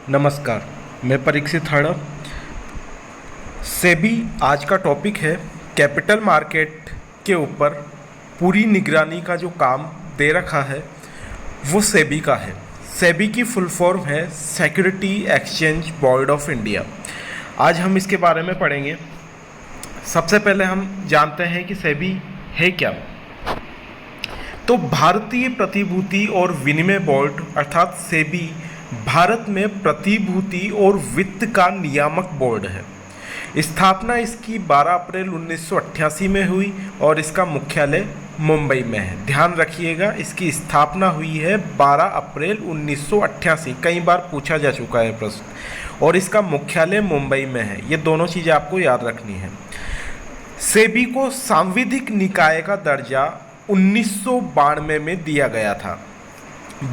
नमस्कार, मैं परीक्षित हड़ा। सेबी आज का टॉपिक है। कैपिटल मार्केट के ऊपर पूरी निगरानी का जो काम दे रखा है वो सेबी का है। सेबी की फुल फॉर्म है security exchange board of India. आज हम इसके बारे में पढ़ेंगे। सबसे पहले हम जानते हैं कि सेबी है क्या। तो भारतीय प्रतिभूति और विनिमय बोर्ड अर्थात सेबी भारत में प्रतिभूति और वित्त का नियामक बोर्ड है। स्थापना इसकी 12 अप्रैल 1988 में हुई और इसका मुख्यालय मुंबई में है। ध्यान रखिएगा, इसकी स्थापना हुई है 12 अप्रैल 1988। कई बार पूछा जा चुका है प्रश्न। और इसका मुख्यालय मुंबई में है। ये दोनों चीज़ें आपको याद रखनी है। सेबी को सांविधिक निकाय का दर्जा 1992 में दिया गया था।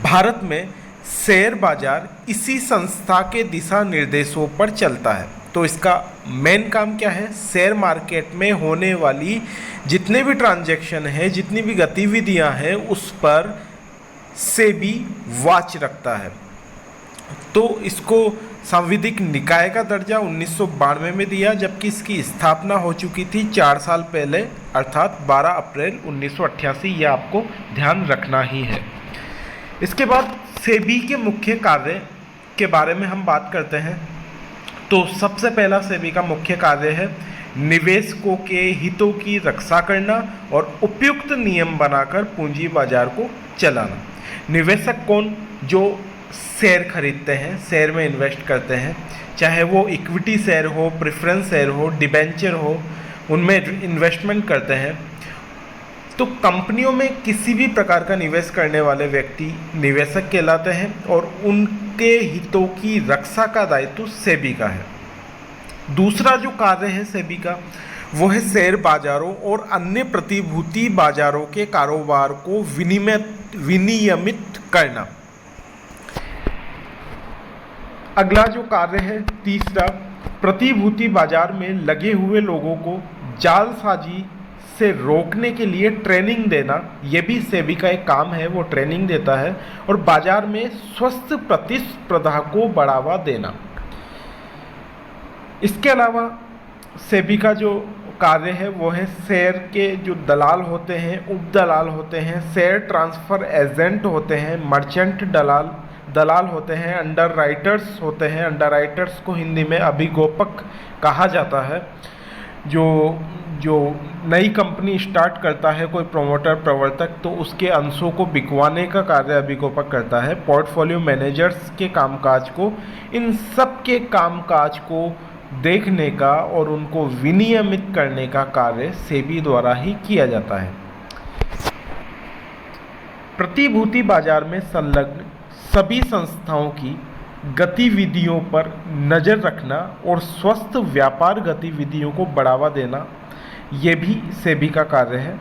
भारत में शेयर बाजार इसी संस्था के दिशा निर्देशों पर चलता है। तो इसका मेन काम क्या है? शेयर मार्केट में होने वाली जितने भी ट्रांजैक्शन है, जितनी भी गतिविधियां हैं, उस पर सेबी वॉच रखता है। तो इसको सांविधिक निकाय का दर्जा 1992 में दिया, जबकि इसकी स्थापना हो चुकी थी 4 साल पहले अर्थात 12 अप्रैल 1988। यह आपको ध्यान रखना ही है। इसके बाद सेबी के मुख्य कार्य के बारे में हम बात करते हैं। तो सबसे पहला सेबी का मुख्य कार्य है निवेशकों के हितों की रक्षा करना और उपयुक्त नियम बनाकर पूंजी बाजार को चलाना। निवेशक कौन? जो शेयर खरीदते हैं, शेयर में इन्वेस्ट करते हैं, चाहे वो इक्विटी शेयर हो, प्रेफरेंस शेयर हो, डिबेंचर हो, उनमें इन्वेस्टमेंट करते हैं। तो कंपनियों में किसी भी प्रकार का निवेश करने वाले व्यक्ति निवेशक कहलाते हैं और उनके हितों की रक्षा का दायित्व सेबी का है। दूसरा जो कार्य है सेबी का, वो है शेयर बाजारों और अन्य प्रतिभूति बाजारों के कारोबार को विनियमित करना। अगला जो कार्य है तीसरा, प्रतिभूति बाजार में लगे हुए लोगों को जालसाजी से रोकने के लिए ट्रेनिंग देना। यह भी सेबी का एक काम है, वो ट्रेनिंग देता है। और बाजार में स्वस्थ प्रतिस्पर्धा को बढ़ावा देना। इसके अलावा सेबी का जो कार्य है वो है शेयर के जो दलाल होते हैं, उप दलाल होते हैं, शेयर ट्रांसफ़र एजेंट होते हैं, मर्चेंट दलाल होते हैं, अंडर राइटर्स होते हैं। अंडर राइटर्स को हिंदी में अभिगोपक कहा जाता है। जो नई कंपनी स्टार्ट करता है कोई प्रोमोटर प्रवर्तक, तो उसके अंशों को बिकवाने का कार्य अभिगोपक करता है। पोर्टफोलियो मैनेजर्स के कामकाज को, इन सब के कामकाज को देखने का और उनको विनियमित करने का कार्य सेबी द्वारा ही किया जाता है। प्रतिभूति बाजार में संलग्न सभी संस्थाओं की गतिविधियों पर नज़र रखना और स्वस्थ व्यापार गतिविधियों को बढ़ावा देना, ये भी सेबी का कार्य है।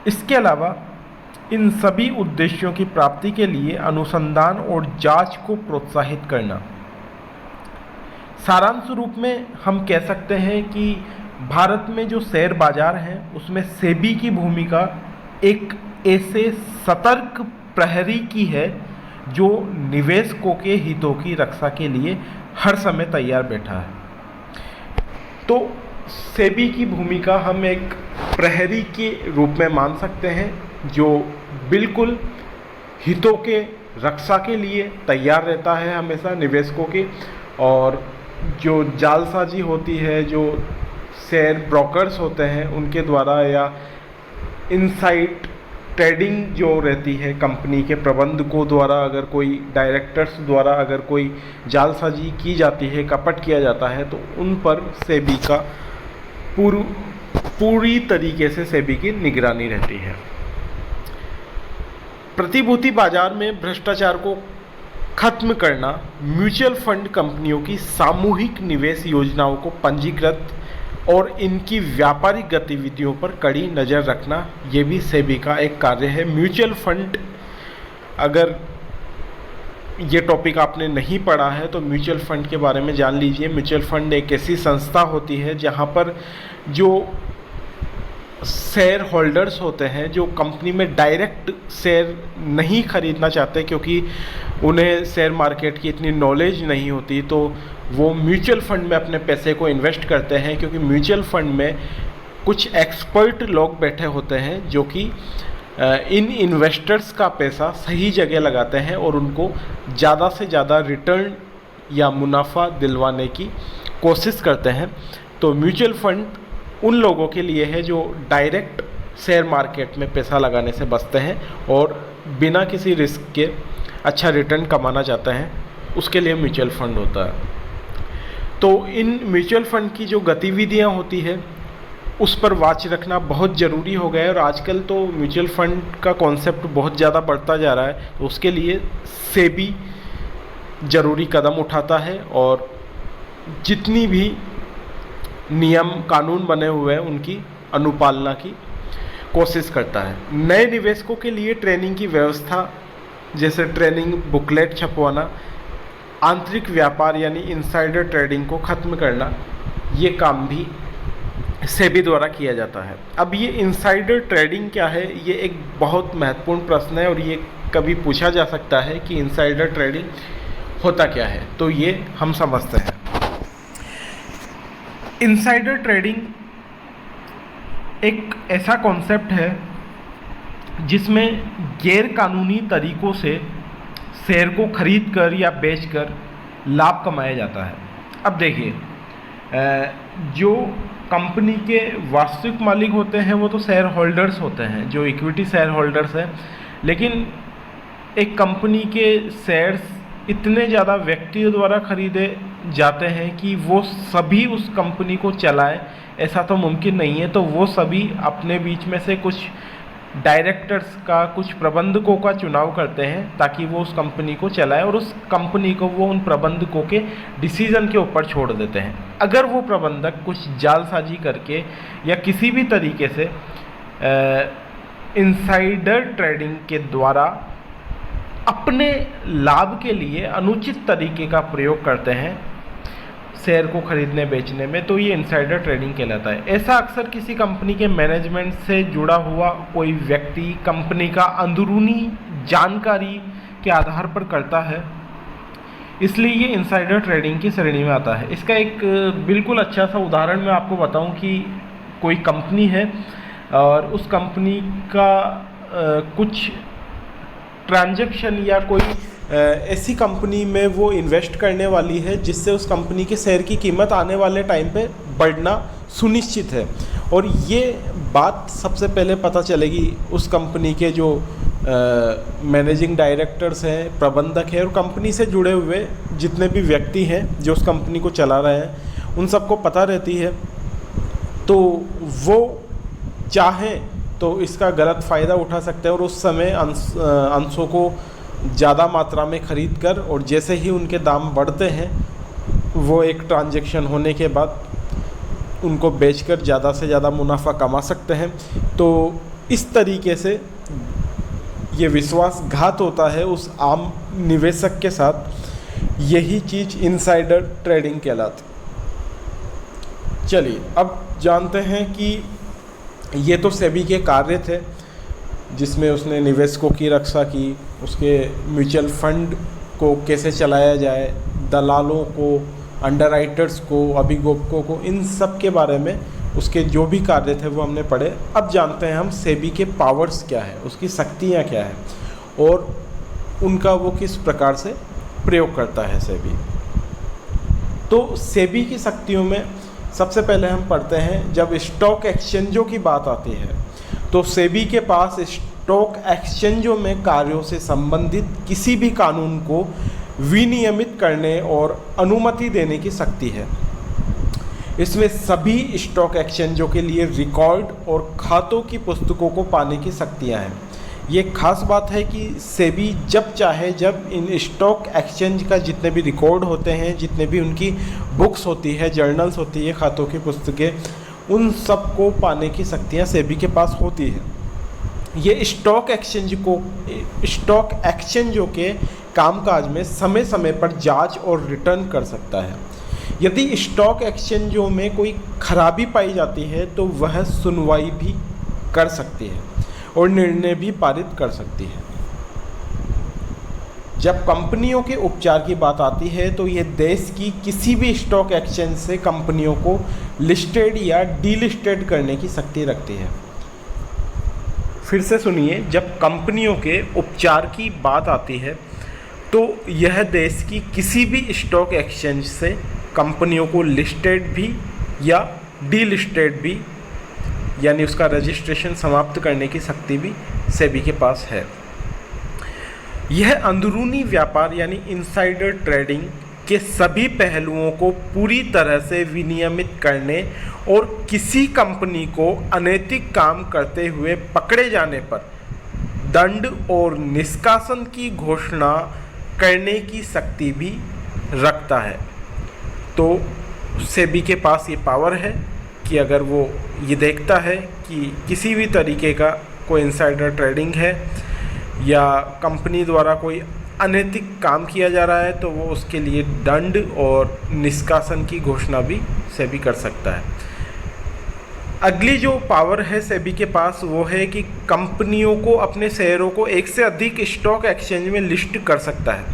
इसके अलावा इन सभी उद्देश्यों की प्राप्ति के लिए अनुसंधान और जांच को प्रोत्साहित करना। सारांश रूप में हम कह सकते हैं कि भारत में जो शेयर बाजार हैं उसमें सेबी की भूमिका एक ऐसे सतर्क प्रहरी की है जो निवेशकों के हितों की रक्षा के लिए हर समय तैयार बैठा है। तो सेबी की भूमिका हम एक प्रहरी के रूप में मान सकते हैं जो बिल्कुल हितों के रक्षा के लिए तैयार रहता है हमेशा निवेशकों के। और जो जालसाजी होती है, जो शेयर ब्रोकर्स होते हैं उनके द्वारा, या इनसाइड ट्रेडिंग जो रहती है कंपनी के प्रबंधकों द्वारा, अगर कोई डायरेक्टर्स द्वारा अगर कोई जालसाजी की जाती है, कपट किया जाता है, तो उन पर सेबी का पूरी तरीके से सेबी की निगरानी रहती है। प्रतिभूति बाजार में भ्रष्टाचार को खत्म करना, म्यूचुअल फंड कंपनियों की सामूहिक निवेश योजनाओं को पंजीकृत और इनकी व्यापारिक गतिविधियों पर कड़ी नज़र रखना, ये भी सेबी का एक कार्य है। म्यूचुअल फंड, अगर ये टॉपिक आपने नहीं पढ़ा है तो म्यूचुअल फंड के बारे में जान लीजिए। म्यूचुअल फंड एक ऐसी संस्था होती है जहाँ पर जो शेयर होल्डर्स होते हैं, जो कंपनी में डायरेक्ट शेयर नहीं खरीदना चाहते, क्योंकि उन्हें शेयर मार्केट की इतनी नॉलेज नहीं होती, तो वो म्यूचुअल फंड में अपने पैसे को इन्वेस्ट करते हैं, क्योंकि म्यूचुअल फंड में कुछ एक्सपर्ट लोग बैठे होते हैं जो कि इन इन्वेस्टर्स का पैसा सही जगह लगाते हैं और उनको ज़्यादा से ज़्यादा रिटर्न या मुनाफा दिलवाने की कोशिश करते हैं। तो म्यूचुअल फंड उन लोगों के लिए है जो डायरेक्ट शेयर मार्केट में पैसा लगाने से बचते हैं और बिना किसी रिस्क के अच्छा रिटर्न कमाना चाहते हैं, उसके लिए म्यूचुअल फंड होता है। तो इन म्यूचुअल फंड की जो गतिविधियां होती है उस पर वॉच रखना बहुत ज़रूरी हो गया है, और आजकल तो म्यूचुअल फंड का कॉन्सेप्ट बहुत ज़्यादा बढ़ता जा रहा है। तो उसके लिए सेबी ज़रूरी कदम उठाता है और जितनी भी नियम कानून बने हुए हैं उनकी अनुपालना की कोशिश करता है। नए निवेशकों के लिए ट्रेनिंग की व्यवस्था, जैसे ट्रेनिंग बुकलेट छपवाना, आंतरिक व्यापार यानी इनसाइडर ट्रेडिंग को ख़त्म करना, ये काम भी सेबी द्वारा किया जाता है। अब ये इनसाइडर ट्रेडिंग क्या है, ये एक बहुत महत्वपूर्ण प्रश्न है और ये कभी पूछा जा सकता है कि इनसाइडर ट्रेडिंग होता क्या है। तो ये हम समझते हैं। इनसाइडर ट्रेडिंग एक ऐसा कॉन्सेप्ट है जिसमें गैर कानूनी तरीक़ों से शेयर को खरीद कर या बेचकर लाभ कमाया जाता है। अब देखिए, जो कंपनी के वास्तविक मालिक होते हैं वो तो शेयर होल्डर्स होते हैं, जो इक्विटी शेयर होल्डर्स हैं, लेकिन एक कंपनी के शेयर्स इतने ज़्यादा व्यक्तियों द्वारा खरीदे जाते हैं कि वो सभी उस कंपनी को चलाएं, ऐसा तो मुमकिन नहीं है। तो वो सभी अपने बीच में से कुछ डायरेक्टर्स का, कुछ प्रबंधकों का चुनाव करते हैं ताकि वो उस कंपनी को चलाएं, और उस कंपनी को वो उन प्रबंधकों के डिसीज़न के ऊपर छोड़ देते हैं। अगर वो प्रबंधक कुछ जालसाजी करके या किसी भी तरीके से इनसाइडर ट्रेडिंग के द्वारा अपने लाभ के लिए अनुचित तरीके का प्रयोग करते हैं शेयर को खरीदने बेचने में, तो ये इनसाइडर ट्रेडिंग कहलाता है। ऐसा अक्सर किसी कंपनी के मैनेजमेंट से जुड़ा हुआ कोई व्यक्ति कंपनी का अंदरूनी जानकारी के आधार पर करता है, इसलिए ये इनसाइडर ट्रेडिंग की श्रेणी में आता है। इसका एक बिल्कुल अच्छा सा उदाहरण मैं आपको बताऊं कि कोई कंपनी है और उस कंपनी का कुछ ट्रांजैक्शन या कोई ऐसी कंपनी में वो इन्वेस्ट करने वाली है जिससे उस कंपनी के शेयर की कीमत आने वाले टाइम पे बढ़ना सुनिश्चित है, और ये बात सबसे पहले पता चलेगी उस कंपनी के जो मैनेजिंग डायरेक्टर्स हैं, प्रबंधक हैं और कंपनी से जुड़े हुए जितने भी व्यक्ति हैं जो उस कंपनी को चला रहे हैं, उन सबको पता रहती है। तो वो चाहें तो इसका गलत फ़ायदा उठा सकते हैं और उस समय अंशों को ज़्यादा मात्रा में खरीद कर, और जैसे ही उनके दाम बढ़ते हैं वो एक ट्रांजैक्शन होने के बाद उनको बेचकर ज़्यादा से ज़्यादा मुनाफा कमा सकते हैं। तो इस तरीके से ये विश्वासघात होता है उस आम निवेशक के साथ। यही चीज़ इनसाइडर ट्रेडिंग कहलाती। चलिए अब जानते हैं कि ये तो सेबी के कार्य थे जिसमें उसने निवेशकों की रक्षा की, उसके म्यूचुअल फंड को कैसे चलाया जाए, दलालों को, अंडरराइटर्स को, अभिभावकों को, इन सब के बारे में उसके जो भी कार्य थे वो हमने पढ़े। अब जानते हैं हम सेबी के पावर्स क्या है, उसकी शक्तियाँ क्या है और उनका वो किस प्रकार से प्रयोग करता है सेबी। तो सेबी की शक्तियों में सबसे पहले हम पढ़ते हैं, जब स्टॉक एक्सचेंजों की बात आती है तो सेबी के पास स्टॉक एक्सचेंजों में कार्यों से संबंधित किसी भी कानून को विनियमित करने और अनुमति देने की शक्ति है। इसमें सभी स्टॉक एक्सचेंजों के लिए रिकॉर्ड और खातों की पुस्तकों को पाने की शक्तियां हैं। ये खास बात है कि सेबी जब चाहे, जब इन स्टॉक एक्सचेंज का जितने भी रिकॉर्ड होते हैं, जितने भी उनकी बुक्स होती है, जर्नल्स होती है, खातों की पुस्तकें, उन सब को पाने की शक्तियाँ सेबी के पास होती है। ये स्टॉक एक्सचेंजों के कामकाज में समय समय पर जांच और रिटर्न कर सकता है। यदि स्टॉक एक्सचेंजों में कोई खराबी पाई जाती है तो वह सुनवाई भी कर सकती है और निर्णय भी पारित कर सकती है। जब कंपनियों के उपचार की बात आती है तो ये देश की किसी भी स्टॉक एक्सचेंज से कंपनियों को लिस्टेड या डीलिस्टेड करने की शक्ति रखती है। फिर से सुनिए, जब कंपनियों के उपचार की बात आती है तो यह देश की किसी भी स्टॉक एक्सचेंज से कंपनियों को लिस्टेड भी या डीलिस्टेड भी यानी उसका रजिस्ट्रेशन समाप्त करने की शक्ति भी सेबी के पास है। यह अंदरूनी व्यापार यानी इनसाइडर ट्रेडिंग के सभी पहलुओं को पूरी तरह से विनियमित करने और किसी कंपनी को अनैतिक काम करते हुए पकड़े जाने पर दंड और निष्कासन की घोषणा करने की शक्ति भी रखता है। तो सेबी के पास ये पावर है कि अगर वो ये देखता है कि किसी भी तरीके का कोई इनसाइडर ट्रेडिंग है या कंपनी द्वारा कोई अनैतिक काम किया जा रहा है तो वो उसके लिए दंड और निष्कासन की घोषणा भी सेबी कर सकता है। अगली जो पावर है सेबी के पास वो है कि कंपनियों को अपने शेयरों को एक से अधिक स्टॉक एक्सचेंज में लिस्ट कर सकता है।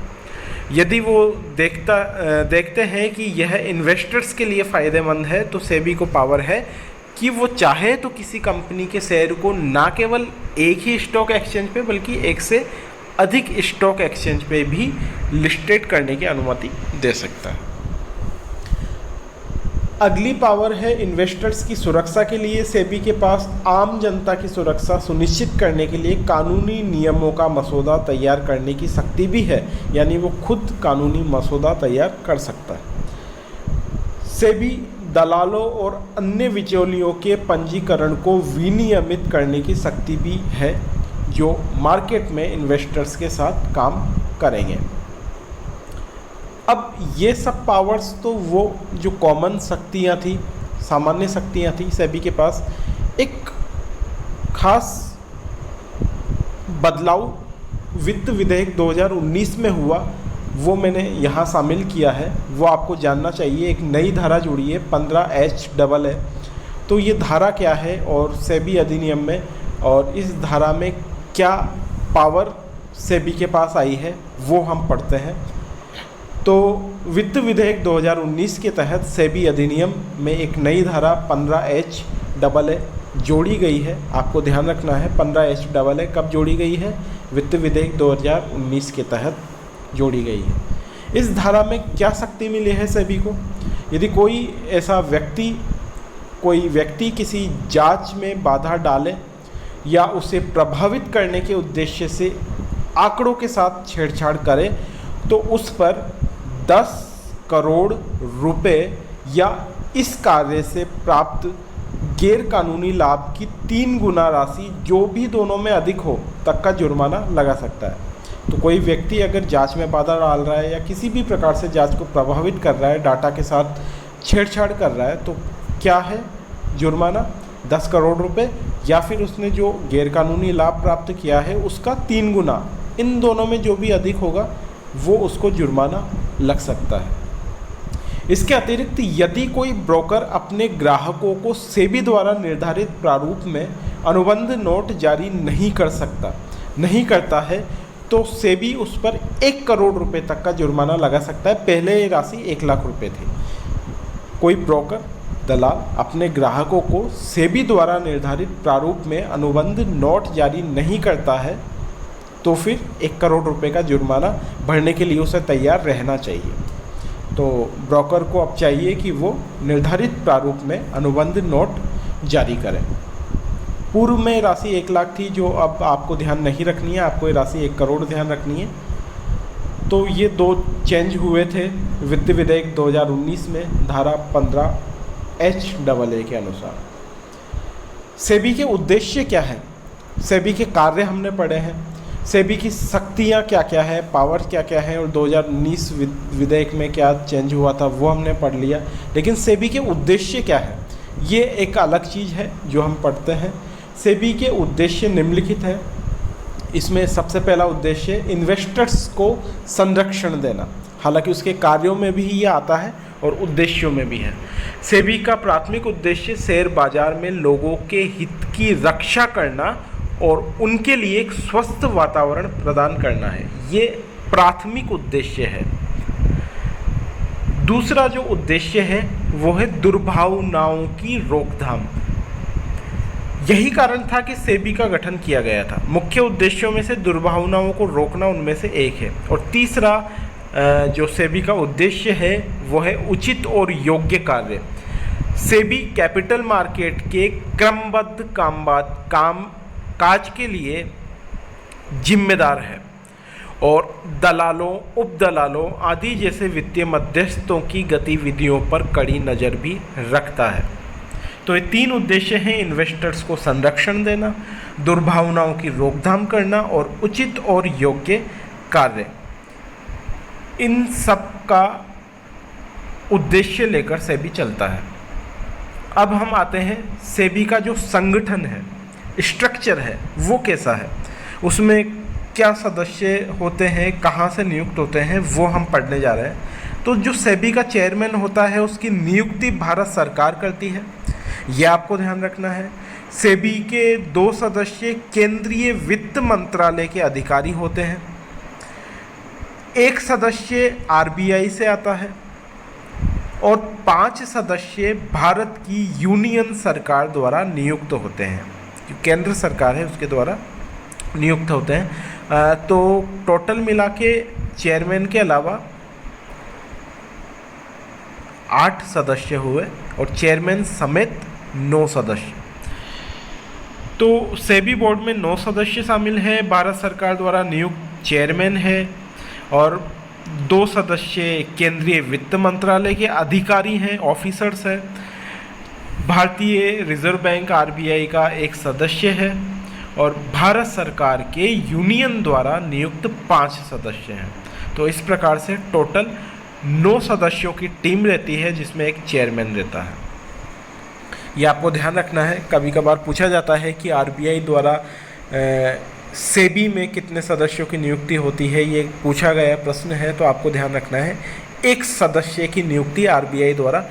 यदि वो देखते हैं कि यह इन्वेस्टर्स के लिए फ़ायदेमंद है तो सेबी को पावर है कि वो चाहे तो किसी कंपनी के शेयर को ना केवल एक ही स्टॉक एक्सचेंज पे बल्कि एक से अधिक स्टॉक एक्सचेंज पे भी लिस्टेड करने की अनुमति दे सकता है। अगली पावर है इन्वेस्टर्स की सुरक्षा के लिए सेबी के पास आम जनता की सुरक्षा सुनिश्चित करने के लिए कानूनी नियमों का मसौदा तैयार करने की शक्ति भी है, यानी वो खुद कानूनी मसौदा तैयार कर सकता है। सेबी दलालों और अन्य बिचौलियों के पंजीकरण को विनियमित करने की शक्ति भी है जो मार्केट में इन्वेस्टर्स के साथ काम करेंगे। अब ये सब पावर्स तो वो जो कॉमन शक्तियाँ थी, सामान्य शक्तियाँ थी सेबी के पास, एक खास बदलाव वित्त विधेयक 2019 में हुआ वो मैंने यहाँ शामिल किया है, वो आपको जानना चाहिए। एक नई धारा जुड़ी है 15H तो ये धारा क्या है और सेबी अधिनियम में और इस धारा में क्या पावर सेबी के पास आई है वो हम पढ़ते हैं। तो वित्त विधेयक 2019 के तहत सेबी अधिनियम में एक नई धारा 15H जोड़ी गई है। आपको ध्यान रखना है 15H कब जोड़ी गई है, वित्त विधेयक 2019 के तहत जोड़ी गई है। इस धारा में क्या शक्ति मिली है सेबी को? यदि कोई ऐसा व्यक्ति किसी जांच में बाधा डाले या उसे प्रभावित करने के उद्देश्य से आंकड़ों के साथ छेड़छाड़ करे तो उस पर 10 करोड़ रुपए या इस कार्य से प्राप्त गैर कानूनी लाभ की 3 गुना राशि जो भी दोनों में अधिक हो तक का जुर्माना लगा सकता है। तो कोई व्यक्ति अगर जांच में बाधा डाल रहा है या किसी भी प्रकार से जांच को प्रभावित कर रहा है, डाटा के साथ छेड़छाड़ कर रहा है, तो क्या है जुर्माना 10 करोड़ रुपए या फिर उसने जो गैरकानूनी लाभ प्राप्त किया है उसका 3 गुना, इन दोनों में जो भी अधिक होगा वो उसको जुर्माना लग सकता है। इसके अतिरिक्त यदि कोई ब्रोकर अपने ग्राहकों को सेबी द्वारा निर्धारित प्रारूप में अनुबंध नोट जारी नहीं करता है तो सेबी उस पर 1 करोड़ रुपए तक का जुर्माना लगा सकता है। पहले ये राशि 1 लाख रुपए थी। कोई ब्रोकर दलाल अपने ग्राहकों को सेबी द्वारा निर्धारित प्रारूप में अनुबंध नोट जारी नहीं करता है तो फिर 1 करोड़ रुपए का जुर्माना भरने के लिए उसे तैयार रहना चाहिए। तो ब्रोकर को अब चाहिए कि वो निर्धारित प्रारूप में अनुबंध नोट जारी करें। पूर्व में राशि 1 लाख थी जो अब आपको ध्यान नहीं रखनी है, आपको ये राशि 1 करोड़ ध्यान रखनी है। तो ये 2 चेंज हुए थे वित्त विधेयक 2019 में धारा 15H के अनुसार। सेबी के उद्देश्य क्या है, सेबी के कार्य हमने पढ़े हैं, सेबी की शक्तियाँ क्या क्या है, पावर क्या क्या है और 2019 विधेयक में क्या चेंज हुआ था वो हमने पढ़ लिया। लेकिन सेबी के उद्देश्य क्या है ये एक अलग चीज़ है जो हम पढ़ते हैं। सेबी के उद्देश्य निम्नलिखित है। इसमें सबसे पहला उद्देश्य इन्वेस्टर्स को संरक्षण देना, हालांकि उसके कार्यों में भी ये आता है और उद्देश्यों में भी है। सेबी का प्राथमिक उद्देश्य शेयर बाजार में लोगों के हित की रक्षा करना और उनके लिए एक स्वस्थ वातावरण प्रदान करना है। ये प्राथमिक उद्देश्य है। दूसरा जो उद्देश्य है वो है दुर्भावनाओं की रोकथाम। यही कारण था कि सेबी का गठन किया गया था। मुख्य उद्देश्यों में से दुर्भावनाओं को रोकना उनमें से एक है। और तीसरा जो सेबी का उद्देश्य है वो है उचित और योग्य कार्य। सेबी कैपिटल मार्केट के क्रमबद्ध काज के लिए जिम्मेदार है और दलालों, उपदलालों आदि जैसे वित्तीय मध्यस्थों की गतिविधियों पर कड़ी नज़र भी रखता है। तो ये 3 उद्देश्य हैं: इन्वेस्टर्स को संरक्षण देना, दुर्भावनाओं की रोकथाम करना और उचित और योग्य कार्य। इन सब का उद्देश्य लेकर सेबी चलता है। अब हम आते हैं सेबी का जो संगठन है, स्ट्रक्चर है, वो कैसा है, उसमें क्या सदस्य होते हैं, कहाँ से नियुक्त होते हैं, वो हम पढ़ने जा रहे हैं। तो जो सेबी का चेयरमैन होता है उसकी नियुक्ति भारत सरकार करती है, यह आपको ध्यान रखना है। सेबी के 2 सदस्य केंद्रीय वित्त मंत्रालय के अधिकारी होते हैं। 1 सदस्य आरबीआई से आता है और 5 सदस्य भारत की यूनियन सरकार द्वारा नियुक्त होते हैं। जो केंद्र सरकार है उसके द्वारा नियुक्त होते हैं। तो टोटल मिला के चेयरमैन के अलावा 8 सदस्य हुए और चेयरमैन समेत 9 सदस्य। तो सेबी बोर्ड में 9 सदस्य शामिल हैं। भारत सरकार द्वारा नियुक्त चेयरमैन है और 2 सदस्य केंद्रीय वित्त मंत्रालय के अधिकारी हैं, ऑफिसर्स हैं। भारतीय रिजर्व बैंक आरबीआई का 1 सदस्य है और भारत सरकार के यूनियन द्वारा नियुक्त 5 सदस्य हैं। तो इस प्रकार से टोटल 9 सदस्यों की टीम रहती है जिसमें एक चेयरमैन रहता है। ये आपको ध्यान रखना है। कभी कभार पूछा जाता है कि आरबीआई द्वारा सेबी में कितने सदस्यों की नियुक्ति होती है, ये पूछा गया प्रश्न है, तो आपको ध्यान रखना है 1 सदस्य की नियुक्ति आरबीआई द्वारा